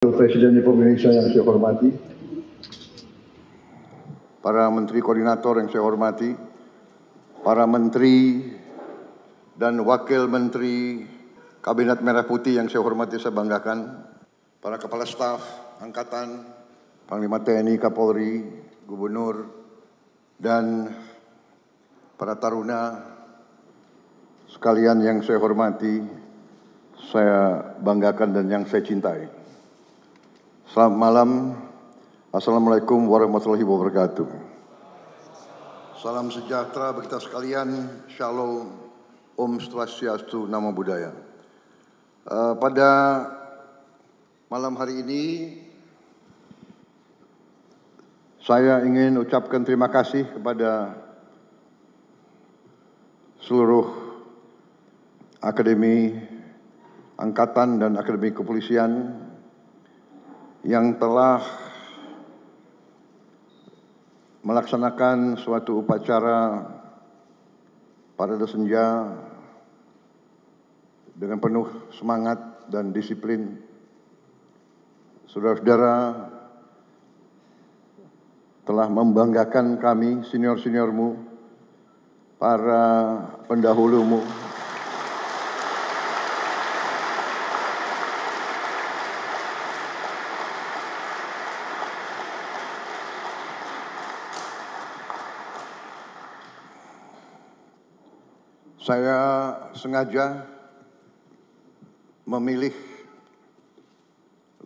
Presiden Republik Indonesia yang saya hormati, para Menteri Koordinator yang saya hormati, para Menteri dan Wakil Menteri Kabinet Merah Putih yang saya hormati, saya banggakan, para Kepala Staf Angkatan, Panglima TNI, Kapolri, Gubernur, dan para taruna sekalian yang saya hormati, saya banggakan dan yang saya cintai. Selamat malam, Assalamualaikum warahmatullahi wabarakatuh. Salam sejahtera bagi kita sekalian, Shalom, Om Swastiastu, Namo Buddhaya. Pada malam hari ini, saya ingin ucapkan terima kasih kepada seluruh Akademi Angkatan dan Akademi Kepolisian yang telah melaksanakan suatu upacara parade senja dengan penuh semangat dan disiplin. Saudara-saudara telah membanggakan kami, senior-seniormu, para pendahulumu, saya sengaja memilih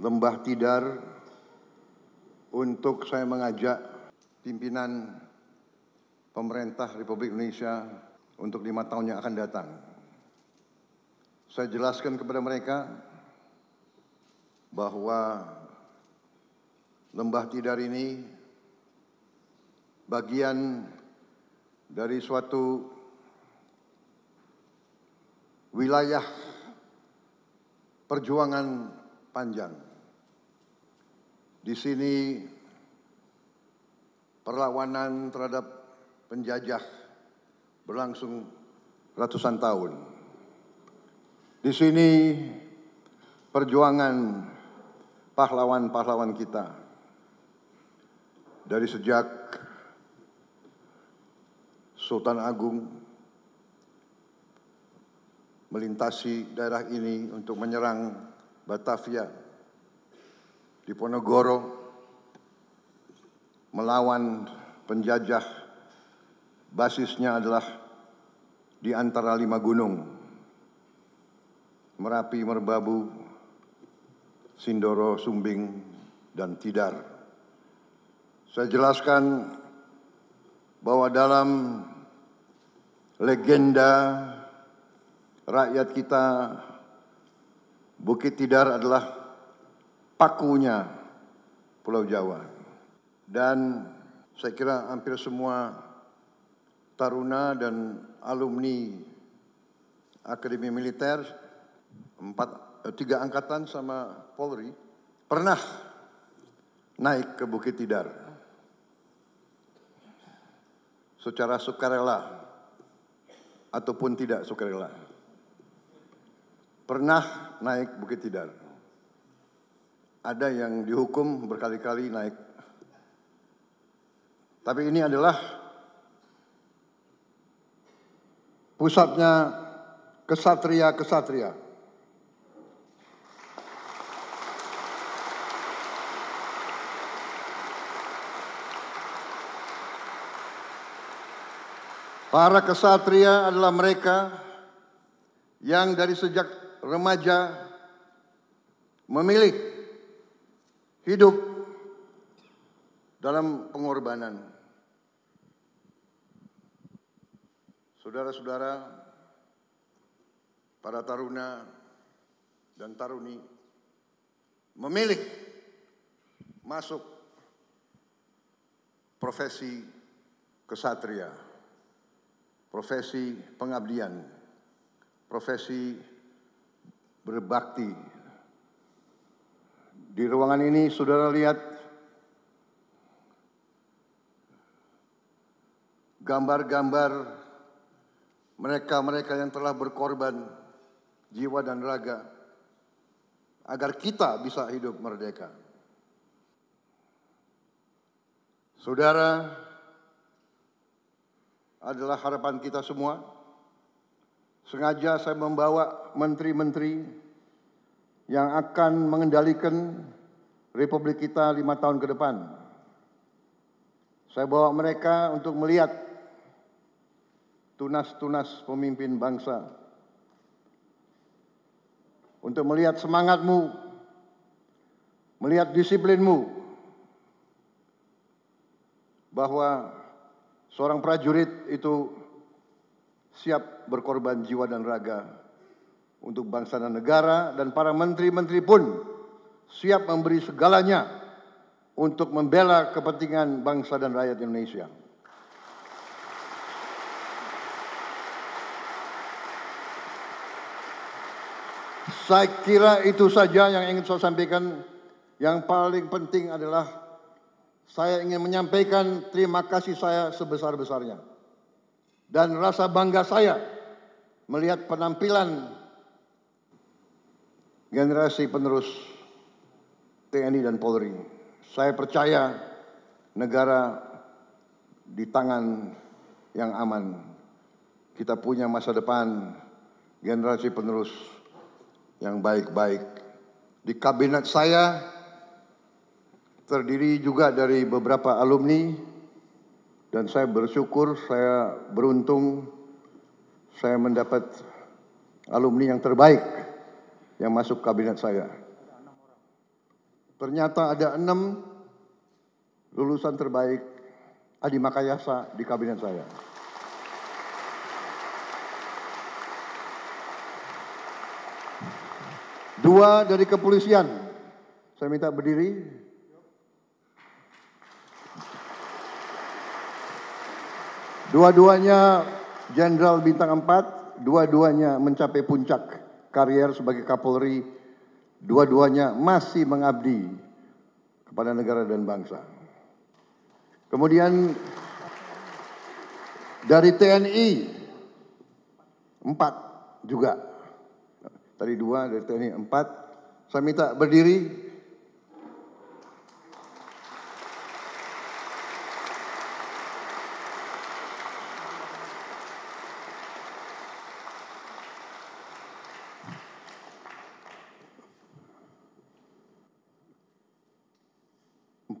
Lembah Tidar untuk saya mengajak pimpinan pemerintah Republik Indonesia untuk 5 tahun yang akan datang. Saya jelaskan kepada mereka bahwa Lembah Tidar ini bagian dari suatu wilayah perjuangan panjang. Di sini perlawanan terhadap penjajah berlangsung ratusan tahun. Di sini perjuangan pahlawan-pahlawan kita dari sejak Sultan Agung melintasi daerah ini untuk menyerang Batavia, Diponegoro, melawan penjajah. Basisnya adalah di antara 5 gunung, Merapi, Merbabu, Sindoro, Sumbing, dan Tidar. Saya jelaskan bahwa dalam legenda rakyat kita, Bukit Tidar adalah pakunya Pulau Jawa. Dan saya kira hampir semua taruna dan alumni Akademi Militer, 3 angkatan sama Polri, pernah naik ke Bukit Tidar secara sukarela ataupun tidak sukarela. Pernah naik Bukit Tidar. Ada yang dihukum berkali-kali naik. Tapi ini adalah pusatnya kesatria-kesatria. Para kesatria adalah mereka yang dari sejak remaja memilih hidup dalam pengorbanan. Saudara-saudara, para taruna dan taruni memilih masuk profesi kesatria, profesi pengabdian, profesi berbakti. Di ruangan ini saudara lihat gambar-gambar mereka-mereka yang telah berkorban jiwa dan raga agar kita bisa hidup merdeka. Saudara adalah harapan kita semua. Sengaja saya membawa menteri-menteri yang akan mengendalikan Republik kita 5 tahun ke depan. Saya bawa mereka untuk melihat tunas-tunas pemimpin bangsa, untuk melihat semangatmu, melihat disiplinmu, bahwa seorang prajurit itu siap berkorban jiwa dan raga untuk bangsa dan negara, dan para menteri-menteri pun siap memberi segalanya untuk membela kepentingan bangsa dan rakyat Indonesia. Saya kira itu saja yang ingin saya sampaikan. Yang paling penting adalah saya ingin menyampaikan terima kasih saya sebesar-besarnya dan rasa bangga saya melihat penampilan generasi penerus TNI dan Polri. Saya percaya negara di tangan yang aman. Kita punya masa depan, generasi penerus yang baik-baik. Di kabinet saya terdiri juga dari beberapa alumni, dan saya bersyukur, saya beruntung, saya mendapat alumni yang terbaik yang masuk kabinet saya. Ternyata ada 6 lulusan terbaik Adi Makayasa di kabinet saya. Dua dari kepolisian. Saya minta berdiri. Dua-duanya Jenderal Bintang 4, dua-duanya mencapai puncak karier sebagai Kapolri, dua-duanya masih mengabdi kepada negara dan bangsa. Kemudian dari TNI 4 juga. Tadi 2, dari TNI 4. Saya minta berdiri.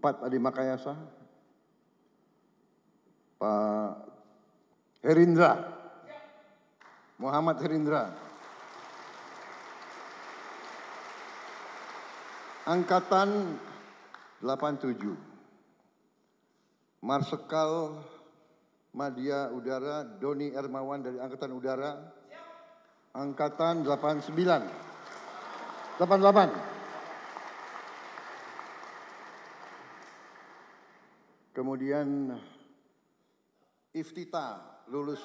Adi Makayasa, Pak Herindra, Muhammad Herindra, Angkatan 87, Marsikal Madya Udara Doni Ermawan dari Angkatan Udara, Angkatan 88. Kemudian Iftita, lulus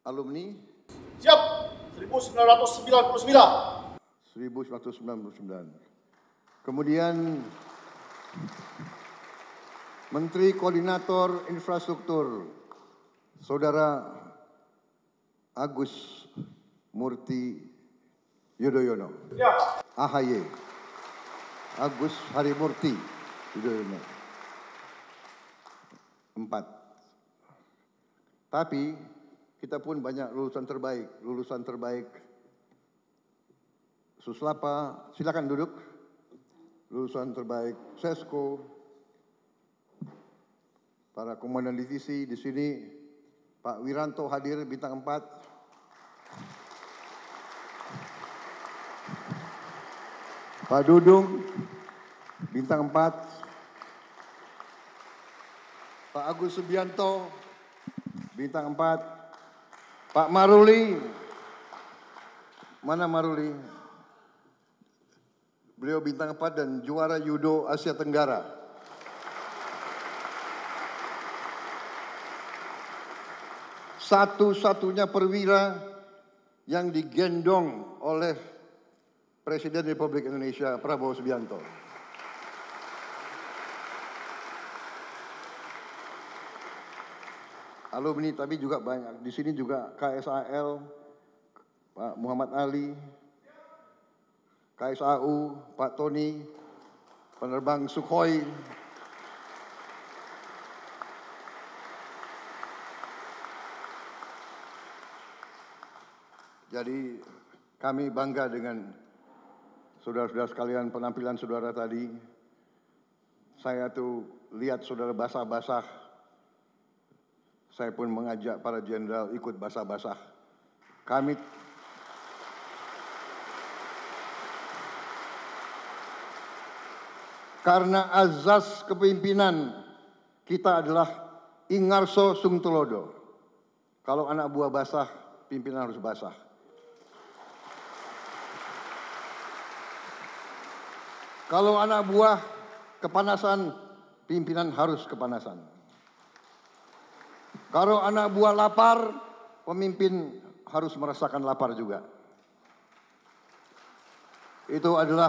alumni. Siap, 1999. 1999. Kemudian Menteri Koordinator Infrastruktur, Saudara Agus Murti Yudhoyono. Siap. AHY, Agus Harimurti Yudhoyono. 4. Tapi kita pun banyak lulusan terbaik. Suslapa, silakan duduk. Lulusan terbaik Sesko, para komandan divisi di sini, Pak Wiranto hadir Bintang 4. Pak Dudung Bintang 4. Pak Agus Subianto, Bintang 4. Pak Maruli, mana Maruli? Beliau Bintang 4 dan juara Judo Asia Tenggara. Satu-satunya perwira yang digendong oleh Presiden Republik Indonesia Prabowo Subianto. Alumni tapi juga banyak. Di sini juga KSAL, Pak Muhammad Ali, KSAU, Pak Tony, penerbang Sukhoi, jadi kami bangga dengan saudara-saudara sekalian, penampilan saudara tadi. Saya tuh lihat saudara basah-basah, saya pun mengajak para jenderal ikut basah-basah. Kami karena azas kepemimpinan kita adalah Ingarso Sungtulodo. Kalau anak buah basah, pimpinan harus basah. Kalau anak buah kepanasan, pimpinan harus kepanasan. Kalau anak buah lapar, pemimpin harus merasakan lapar juga. Itu adalah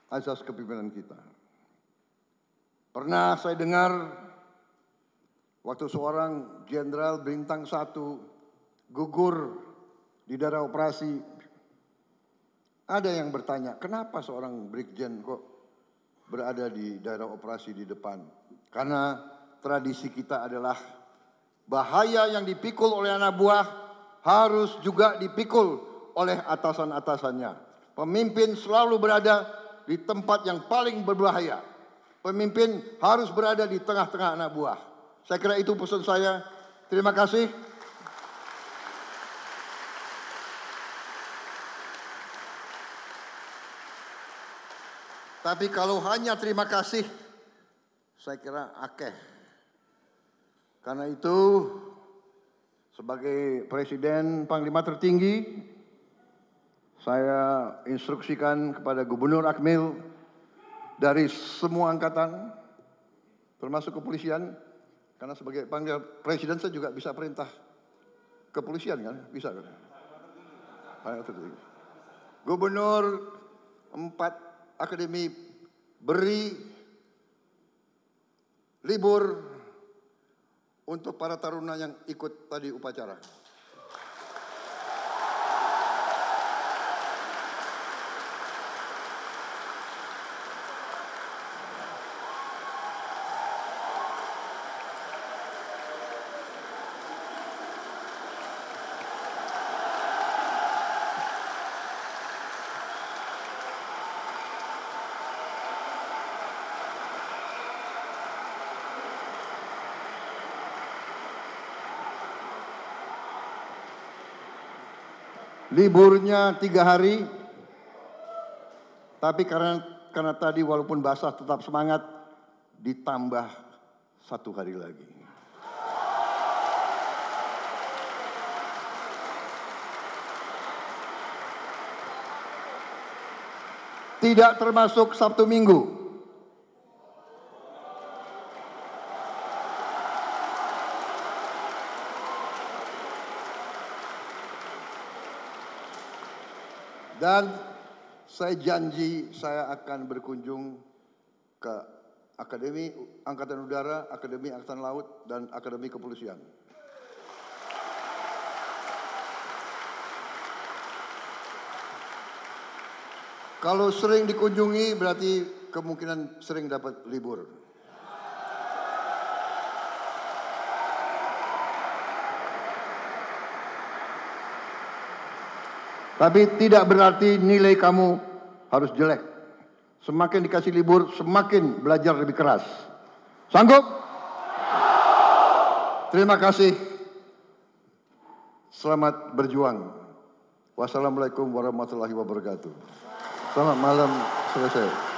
azas kepemimpinan kita. Pernah saya dengar waktu seorang jenderal bintang 1 gugur di daerah operasi, ada yang bertanya, kenapa seorang brigjen kok berada di daerah operasi di depan? Karena tradisi kita adalah bahaya yang dipikul oleh anak buah harus juga dipikul oleh atasan-atasannya. Pemimpin selalu berada di tempat yang paling berbahaya. Pemimpin harus berada di tengah-tengah anak buah. Saya kira itu pesan saya. Terima kasih. Tapi kalau hanya terima kasih, saya kira akeh. Karena itu, sebagai Presiden Panglima tertinggi, saya instruksikan kepada Gubernur Akmil dari semua angkatan, termasuk kepolisian, karena sebagai Panglima Presiden saya juga bisa perintah kepolisian kan, bisa kan? Gubernur 4 akademi beri libur untuk para taruna yang ikut tadi upacara. Liburnya 3 hari, tapi karena tadi walaupun basah tetap semangat, ditambah 1 hari lagi. Tidak termasuk Sabtu Minggu. Dan saya janji saya akan berkunjung ke Akademi Angkatan Udara, Akademi Angkatan Laut, dan Akademi Kepolisian. Kalau sering dikunjungi berarti kemungkinan sering dapat libur. Tapi tidak berarti nilai kamu harus jelek. Semakin dikasih libur, semakin belajar lebih keras. Sanggup? Terima kasih. Selamat berjuang. Wassalamualaikum warahmatullahi wabarakatuh. Selamat malam, selesai.